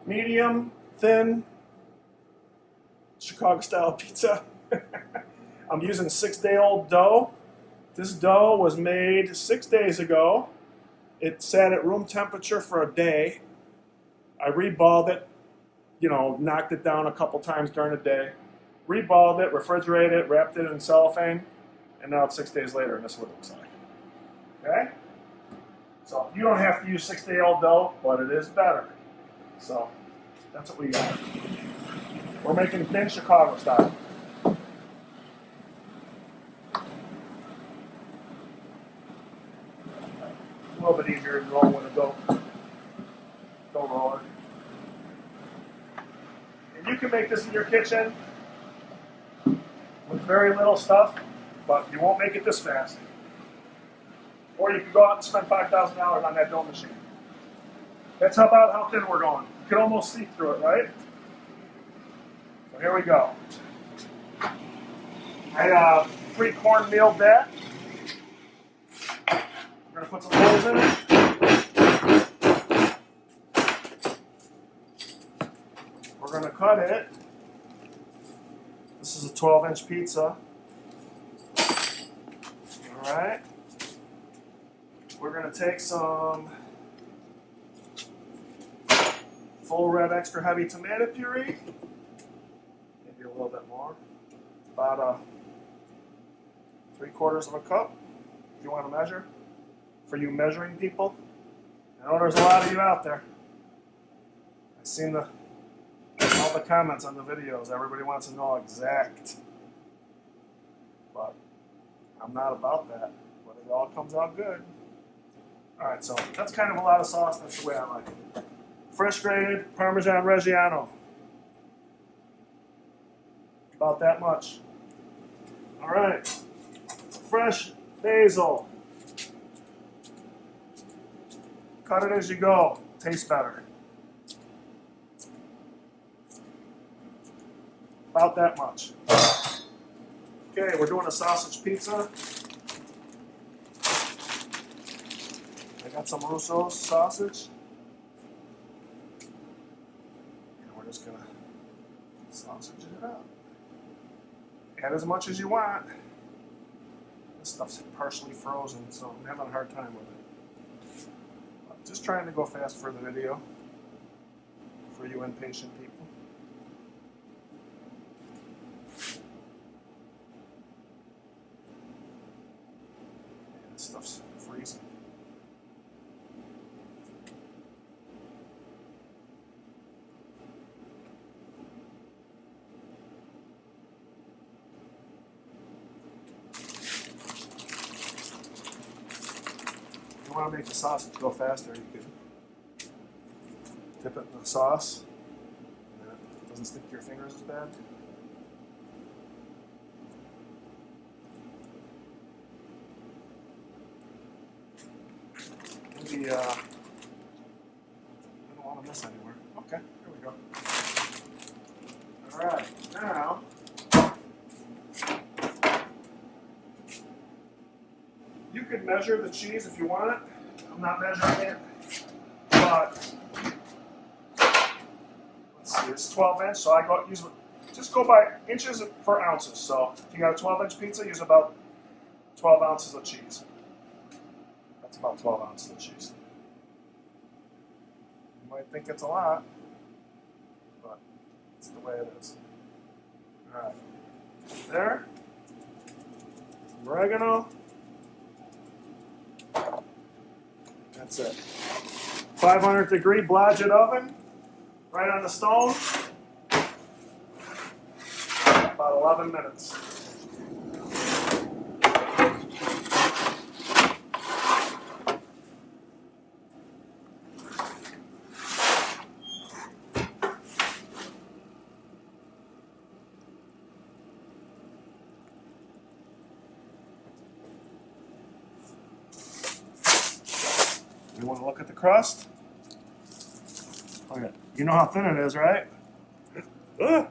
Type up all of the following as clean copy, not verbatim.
medium, thin, Chicago-style pizza. I'm using 6-day-old dough. This dough was made 6 days ago. It sat at room temperature for a day. I reballed it, knocked it down a couple times during the day. Reballed it, refrigerated it, wrapped it in cellophane, and now it's 6 days later, and this is what it looks like. Okay? So you don't have to use 6-day-old dough, but it is better. So that's what we got. We're making thin Chicago style. A little bit easier than rolling with a dough roller. And you can make this in your kitchen with very little stuff, but you won't make it this fast. Or you can go out and spend $5,000 on that dough machine. That's about how thin we're going. You can almost see through it, right? So here we go. I pre-cornmeal that. We're going to put some holes in it. We're going to cut it. This is a 12-inch pizza. All right. We're going to take some full red extra heavy tomato puree. Maybe a little bit more. About 3/4 of a cup, if you want to measure. For you measuring people. I know there's a lot of you out there. I've seen all the comments on the videos. Everybody wants to know exact. But I'm not about that. But it all comes out good. Alright, so that's kind of a lot of sauce. That's the way I like it. Fresh grated Parmesan Reggiano. About that much. Alright. Fresh basil. Cut it as you go. Tastes better. About that much. Okay, we're doing a sausage pizza. I got some Russo's sausage. And we're just gonna sausage it up. Add as much as you want. This stuff's partially frozen, so I'm having a hard time with it. Just trying to go fast for the video, for you impatient people. Yeah, this stuff's freezing. If you want to make the sausage go faster, you can dip it in the sauce. And it doesn't stick to your fingers as bad. Maybe, I don't want to miss anywhere. Okay, here we go. Alright, now, you could measure the cheese if you want it. I'm not measuring it, but let's see, it's 12-inch, so I just go by inches for ounces. So if you got a 12-inch pizza, use about 12 ounces of cheese. That's about 12 ounces of cheese. You might think it's a lot, but it's the way it is. All right, there. Some oregano. That's it. 500-degree Blodgett oven, right on the stone. About 11 minutes. You want to look at the crust? Okay, you know how thin it is, right? You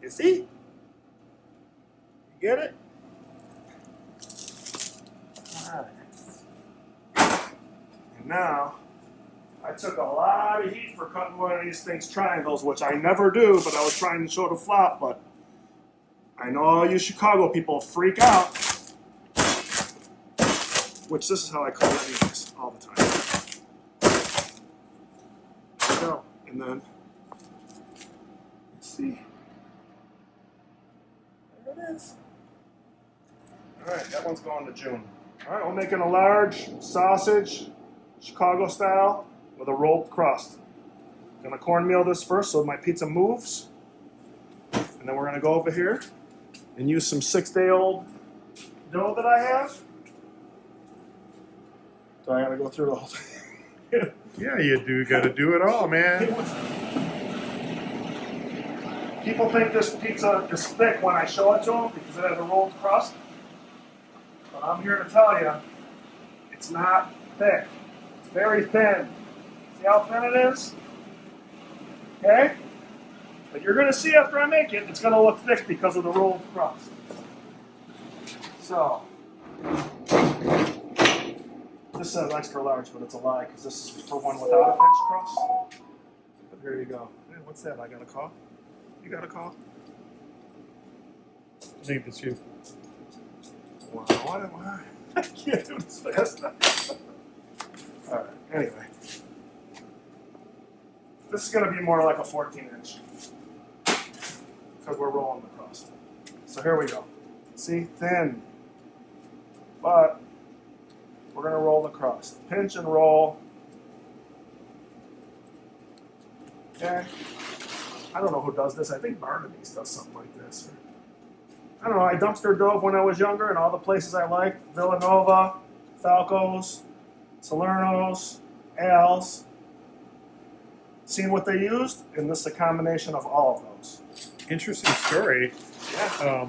see? You get it? All right. And now, I took a lot of heat for cutting one of these things triangles, which I never do, but I was trying to show the flop, but I know all you Chicago people freak out, which this is how I cut anyways, all the time. There we go. And then, let's see. There it is. All right, that one's going to June. All right, we're making a large sausage, Chicago style, with a rolled crust. Gonna cornmeal this first so my pizza moves. And then we're gonna go over here and use some 6-day-old dough that I have. So I gotta go through the whole thing. Yeah, you do gotta do it all, man. People think this pizza is thick when I show it to them because it has a rolled crust. But I'm here to tell you, it's not thick. It's very thin. See how thin it is? Okay? But you're going to see after I make it, it's going to look thick because of the rolled crust. So, this says extra large, but it's a lie because this is for one without a French crust. But here you go. Hey, what's that? I got a call? You got a call? I think it's you. Wow, why? I can't do this fast. Alright, anyway. This is going to be more like a 14-inch because we're rolling the crust. So here we go. See, thin. But we're going to roll the crust. Pinch and roll. Okay. I don't know who does this. I think Barnaby's does something like this. I don't know. I dumpster dove when I was younger, and all the places I liked: Villanova, Falco's, Salerno's, Al's. Seen what they used, and this is a combination of all of those. Interesting story. Yeah.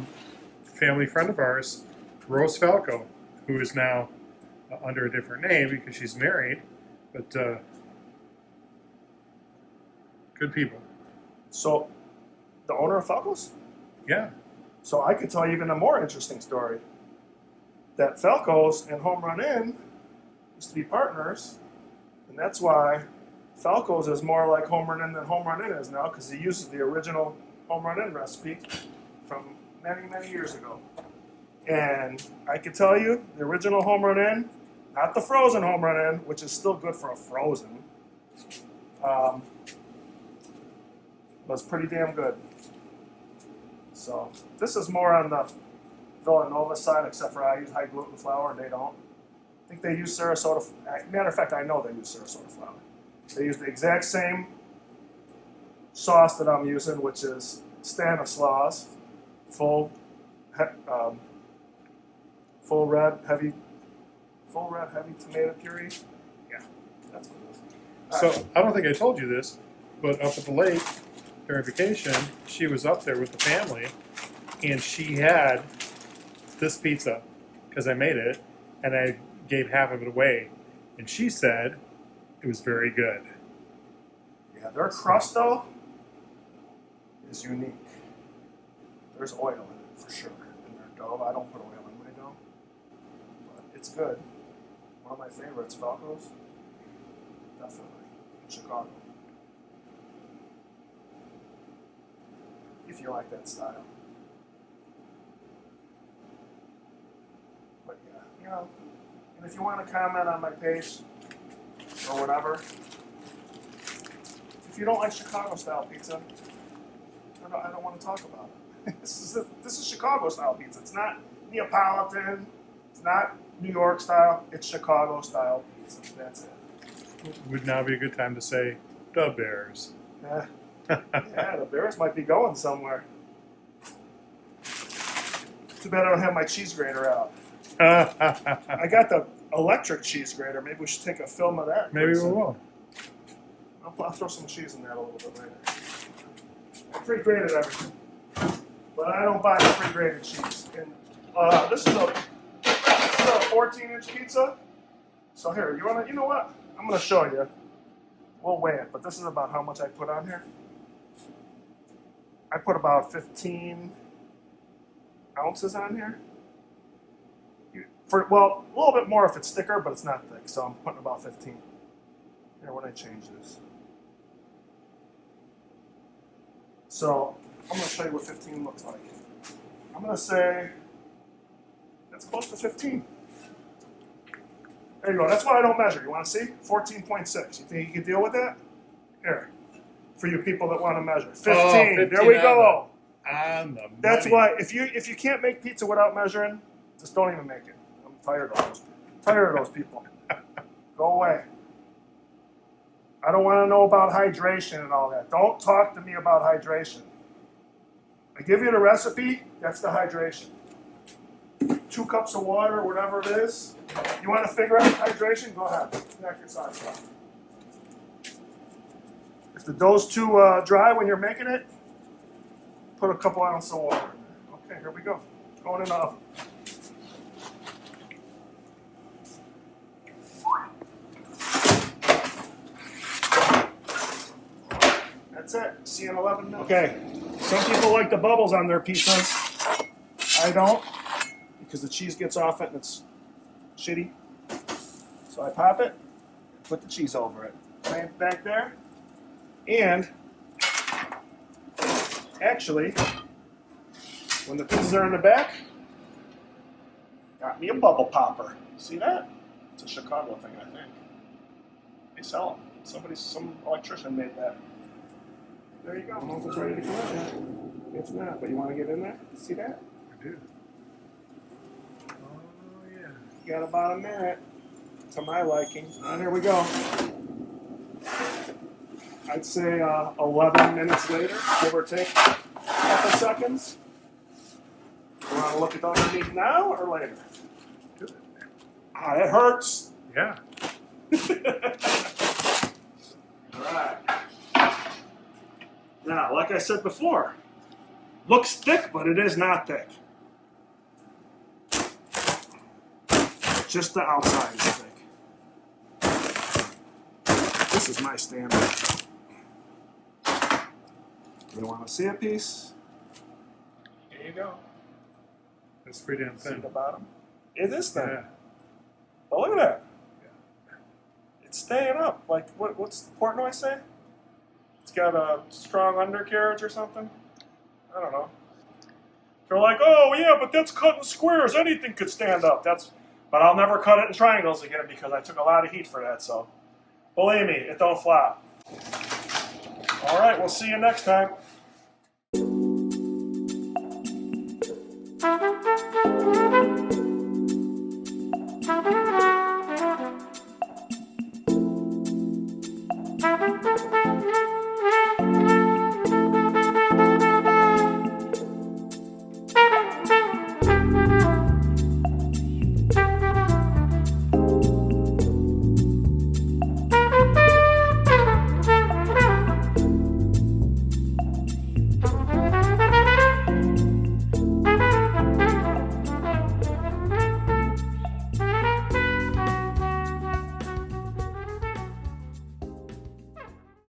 Family friend of ours, Rose Falco, who is now under a different name because she's married, but good people. So, the owner of Falco's? Yeah. So I could tell you even a more interesting story. That Falco's and Home Run Inn used to be partners, and that's why Falco's is more like Home Run Inn than Home Run Inn is now, because he uses the original Home Run Inn recipe from many, many years ago. And I could tell you, the original Home Run Inn, not the frozen Home Run Inn, which is still good for a frozen, was pretty damn good. So this is more on the Villanova side, except for I use high gluten flour and they don't. I think they use Sarasota. Matter of fact, I know they use Sarasota flour. They use the exact same sauce that I'm using, which is Stanislaus, full red heavy tomato puree. Yeah, that's what it is. So I don't think I told you this, but up at the lake during vacation, she was up there with the family, and she had this pizza because I made it, and I gave half of it away, and she said it was very good. Yeah, their crust though is unique. There's oil in it for sure in their dough. I don't put oil in my dough, but it's good. One of my favorites, Falco's. Definitely in Chicago. If you like that style. But yeah, you know, and if you want to comment on my page or whatever, if you don't like Chicago style pizza, I don't want to talk about it. This is Chicago style pizza. It's not Neapolitan. It's not New York style. It's Chicago style pizza. That's it. Would now be a good time to say the Bears. Yeah. Yeah, the Bears might be going somewhere. Too bad I don't have my cheese grater out. I got the electric cheese grater. Maybe we should take a film of that. Maybe we will. I'll throw some cheese in that a little bit later. I pre-grated everything, but I don't buy the pre-grated cheese. And this is a 14-inch pizza. So here, you know what? I'm gonna show you. We'll weigh it, but this is about how much I put on here. I put about 15 ounces on here. Well, a little bit more if it's thicker, but it's not thick, so I'm putting about 15. Here, when I change this. So I'm going to show you what 15 looks like. I'm going to say that's close to 15. There you go. That's why I don't measure. You want to see? 14.6. You think you can deal with that? Here. For you people that want to measure. 15. Oh, 15 there we go. On the That's money. why if you can't make pizza without measuring, just don't even make it. I'm tired of those people. Go away. I don't want to know about hydration and all that. Don't talk to me about hydration. I give you the recipe, that's the hydration. 2 cups of water, whatever it is. You want to figure out hydration? Go ahead. Knock your socks off. If the dough's too dry when you're making it, put a couple ounces of water in there. Okay, here we go. Going in the oven. That's it. See you in 11 minutes. Okay. Some people like the bubbles on their pizzas. I don't, because the cheese gets off it and it's shitty. So I pop it, put the cheese over it. Lay it back there. And actually, when the pizzas are in the back, got me a bubble popper. See that? It's a Chicago thing, I think. They sell them. Some electrician made that. There you go. I don't know if it's ready to come out yet. It's not, but you want to get in there? See that? I do. Oh, yeah. You got about a minute, to my liking. Here we go. I'd say 11 minutes later, give or take a couple seconds. You want to look at the underneath now or later? Do it. Ah, it hurts. Yeah. All right. Now, like I said before, looks thick, but it is not thick. Just the outside is thick. This is my standard. You want to see a piece? Here you go. It's pretty damn See thin. the bottom? It is thin. Yeah. Oh, look at that. It's staying up. Like, what's the Portnoy say? It's got a strong undercarriage or something? I don't know. They're like, oh, yeah, but that's cutting squares. Anything could stand up. But I'll never cut it in triangles again because I took a lot of heat for that, so. Believe me, it don't flop. All right, we'll see you next time.